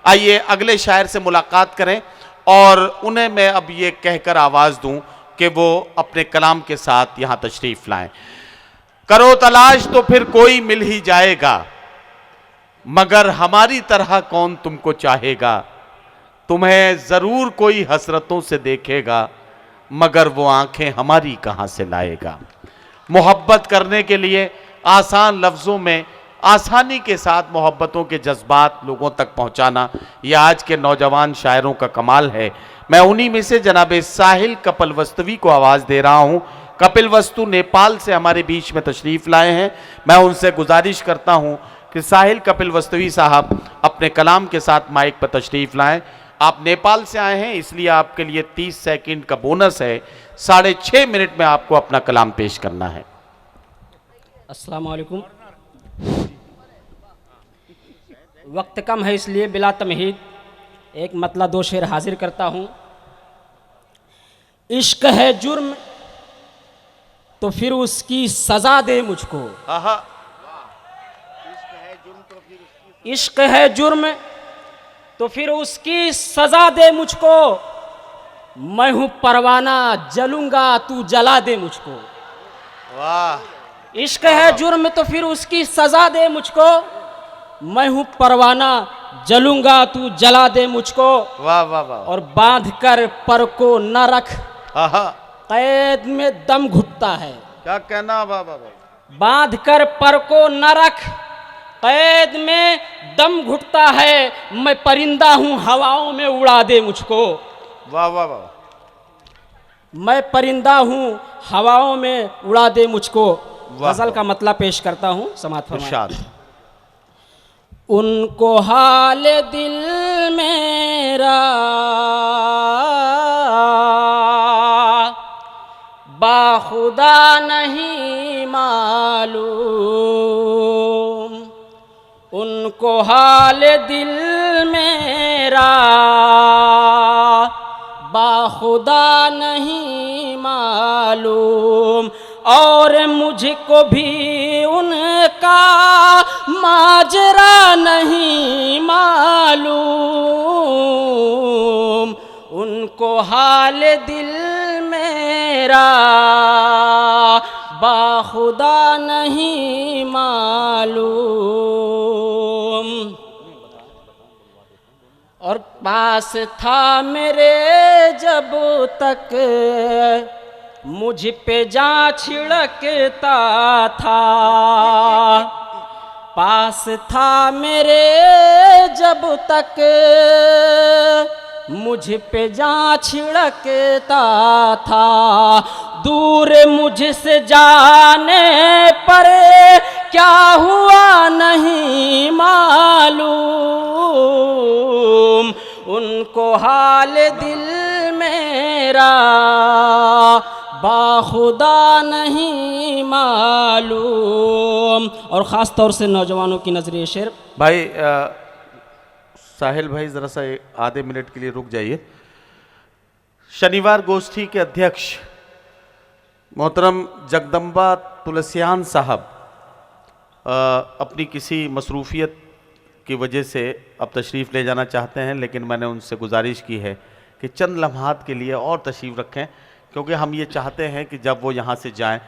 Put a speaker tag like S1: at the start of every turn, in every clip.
S1: आइए अगले शायर से मुलाकात करें और उन्हें मैं अब ये कहकर आवाज़ दूं कि वो अपने कलाम के साथ यहाँ तशरीफ़ लाएं। करो तलाश तो फिर कोई मिल ही जाएगा, मगर हमारी तरह कौन तुमको चाहेगा। तुम्हें ज़रूर कोई हसरतों से देखेगा, मगर वो आंखें हमारी कहाँ से लाएगा। मोहब्बत करने के लिए आसान लफ्ज़ों में आसानी के साथ मोहब्बतों के जज्बात लोगों तक पहुंचाना, यह आज के नौजवान शायरों का कमाल है। मैं उन्हीं में से जनाब साहिल कपिलवस्तु को आवाज़ दे रहा हूं। कपिलवस्तु नेपाल से हमारे बीच में तशरीफ़ लाए हैं। मैं उनसे गुजारिश करता हूं कि साहिल कपिलवस्तु साहब अपने कलाम के साथ माइक पर तशरीफ़ लाएं। आप नेपाल से आए हैं, इसलिए आपके लिए 30 सेकंड का बोनस है। 6.5 मिनट में आपको अपना कलाम पेश करना है।
S2: अस्सलाम वालेकुम। वक्त कम है इसलिए बिला तमहीद एक मतला 2 शेर हाजिर करता हूँ। इश्क है जुर्म तो फिर उसकी सजा दे मुझको। इश्क है जुर्म तो फिर उसकी सजा दे मुझको। मैं हूँ परवाना जलूंगा तू जला दे मुझको।
S1: वाह।
S2: इश्क है जुर्म तो फिर उसकी सजा दे मुझको। मैं हूँ परवाना जलूंगा तू जला दे मुझको।
S1: वाह वाह वाह।
S2: और बांध कर पर को न रख, कैद में दम घुटता है।
S1: क्या कहना। वाह वाह वाह।
S2: बांध कर पर को न रख, कैद में दम घुटता है। मैं परिंदा हूँ हवाओं में उड़ा दे मुझको।
S1: वाह वाह वाह।
S2: मैं परिंदा हूँ हवाओं में उड़ा दे मुझको। गजल का मतलब पेश करता हूँ, समात फरमाएं। उनको हाल दिल मेरा बाखुदा नहीं मालूम। उनको हाल दिल मेरा बाखुदा नहीं मालूम। और मुझको भी उनका माजरा नहीं मालूम। उनको हाल दिल मेरा बाखुदा नहीं मालूम। और पास था मेरे जब तक मुझ पे जां छिड़कता था। पास था मेरे जब तक मुझ पे जां छिड़कता था। दूर मुझसे जाने पर क्या हुआ नहीं मालूम। उनको हाल दिल मेरा बाखुदा नहीं मालूम। और ख़ास तौर से नौजवानों की नजरिए शेर।
S1: भाई साहिल भाई ज़रा सा आधे मिनट के लिए रुक जाइए। शनिवार गोष्ठी के अध्यक्ष मोहतरम जगदम्बा तुलसियान साहब अपनी किसी मसरूफियत की वजह से अब तशरीफ़ ले जाना चाहते हैं, लेकिन मैंने उनसे गुजारिश की है कि चंद लम्हात के लिए और तशरीफ़ रखें, क्योंकि हम ये चाहते हैं कि जब वो यहाँ से जाएं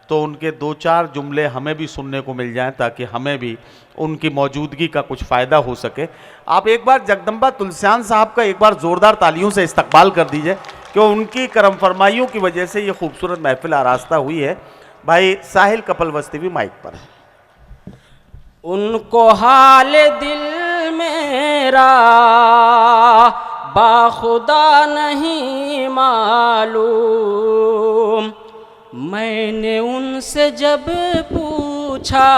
S1: तो उनके 2-4 जुमले हमें भी सुनने को मिल जाएं, ताकि हमें भी उनकी मौजूदगी का कुछ फ़ायदा हो सके। आप एक बार जगदम्बा तुलसियान साहब का एक बार ज़ोरदार तालियों से इस्तकबाल कर दीजिए कि उनकी करम फरमाइयों की वजह से ये खूबसूरत महफिल आरास्ता हुई है। भाई साहिल कपिलवस्तु भी माइक पर है।
S2: उनको हाल दिल मेरा बाखुदा नहीं मालूम। मैंने उनसे जब पूछा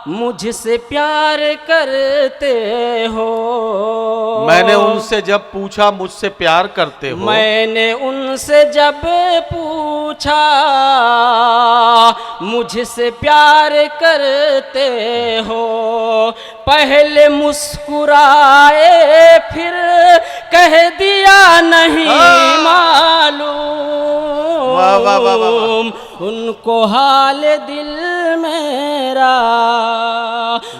S2: मुझसे प्यार करते हो।
S1: मैंने उनसे जब पूछा मुझसे प्यार करते हो।
S2: मैंने उनसे जब पूछा मुझसे प्यार करते हो। पहले मुस्कुराए फिर कह दिया नहीं मालूम। उनको हाल दिल मेरा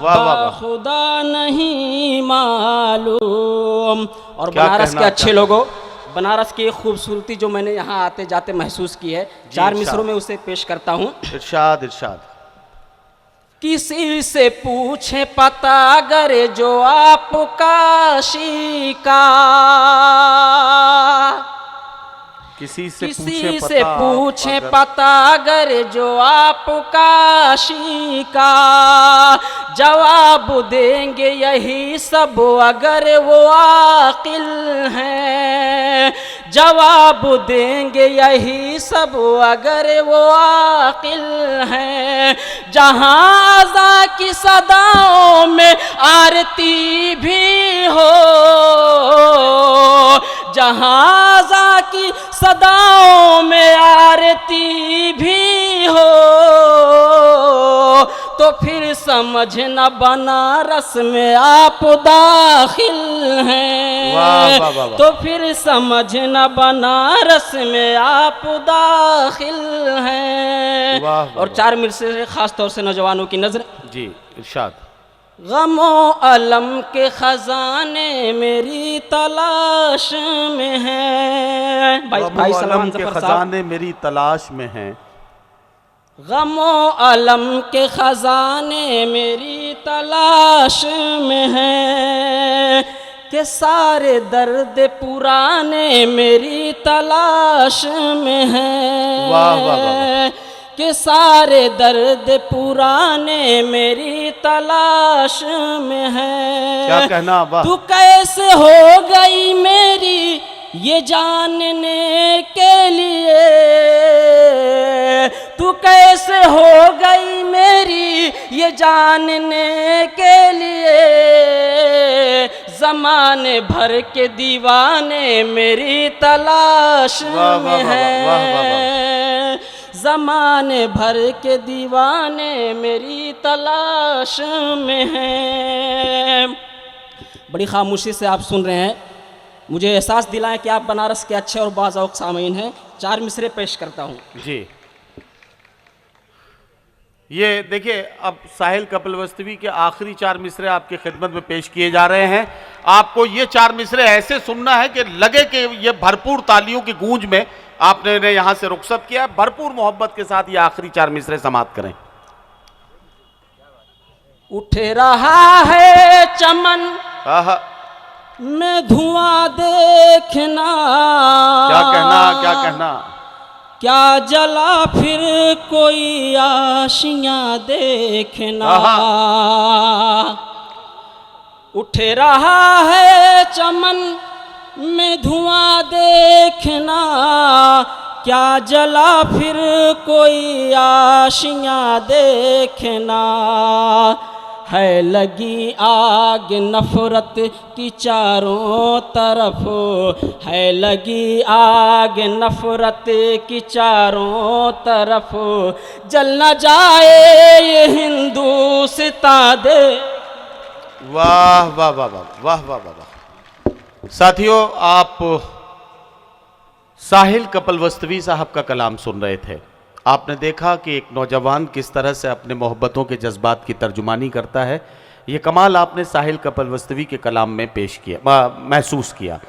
S1: वाह, वाह, वाह।
S2: खुदा नहीं मालूम। और
S1: क्या
S2: बनारस
S1: कहना
S2: के अच्छे
S1: चाहते
S2: लोगों, बनारस की खूबसूरती जो मैंने यहाँ आते जाते महसूस की है, चार
S1: इरशाद।
S2: मिसरों में उसे पेश करता हूँ।
S1: इरशाद इरशाद।
S2: किसी से पूछे पता अगर जो आपका शिकार,
S1: किसी से
S2: किसी से पूछे
S1: अगर-
S2: पता अगर जो आपका शिकार, जवाब देंगे यही सब अगर वो आकिल हैं, जवाब देंगे यही सब अगर वो आकिल हैं। जहाँ अज़ा की सदाओं में आरती भी हो, जहाँ अज़ा की सदाओं में आरती भी हो, तो फिर समझना बनारस में आप दाखिल हैं।
S1: वाह, वाह, वाह, वाह।
S2: तो फिर समझना बनारस में आप दाखिल हैं।
S1: वाह, वाह,
S2: और
S1: वाह।
S2: चार मिनट से खास तौर से नौजवानों की नजर।
S1: जी इरशाद।
S2: गमो अलम के खजाने मेरी तलाश में हैं। भाई
S1: गम व
S2: सलमान
S1: अलम के
S2: जफर साहब।
S1: खजाने मेरी तलाश में हैं।
S2: गमो अलम के खजाने मेरी तलाश में हैं, कि सारे दर्द पुराने मेरी तलाश में हैं।
S1: वाह, वाह, वाह, वाह।
S2: कि सारे दर्द पुराने मेरी तलाश में हैं।
S1: क्या कहना, वाह।
S2: तू कैसे हो गई मेरी ये जानने के लिए, तू कैसे हो गई मेरी ये जानने के लिए, ज़माने भर के दीवाने मेरी तलाश
S1: वाह, वाह,
S2: में
S1: वाह, वाह, वाह, वाह,
S2: हैं। ज़माने भर के दीवाने मेरी तलाश में हैं। बड़ी खामोशी से आप सुन रहे हैं, मुझे एहसास दिलाएं कि आप बनारस के अच्छे और बाज़ौक़ सामीन हैं। चार मिसरे पेश करता हूँ।
S1: जी ये देखिए, अब साहिल कपिलवस्तवी के आखिरी चार मिसरे आपकी खिदमत में पेश किए जा रहे हैं। आपको ये चार मिसरे ऐसे सुनना है कि लगे कि ये भरपूर तालियों की गूंज में आपने इन्हें यहां से रुखसत किया। भरपूर मोहब्बत के साथ ये आखिरी चार मिसरे समाप्त करें।
S2: उठ रहा है चमन
S1: आहा,
S2: में धुआं देखना,
S1: क्या कहना, क्या कहना।
S2: क्या जला फिर कोई आशियां देखना। उठ रहा है चमन में धुआं देखना, क्या जला फिर कोई आशियां देखना। है लगी आग नफरत की चारों तरफ, है लगी आग नफरत की चारों तरफ, जल न जाए ये हिंदुस्तां दे।
S1: वाह वाह वाह वाह वाह वाह वाह वाह। साथियों, आप साहिल कपिलवस्तवी साहब का कलाम सुन रहे थे। आपने देखा कि एक नौजवान किस तरह से अपने मोहब्बतों के जज्बात की तर्जुमानी करता है। ये कमाल आपने साहिल कपिलवस्तवी के कलाम में पेश किया, महसूस किया।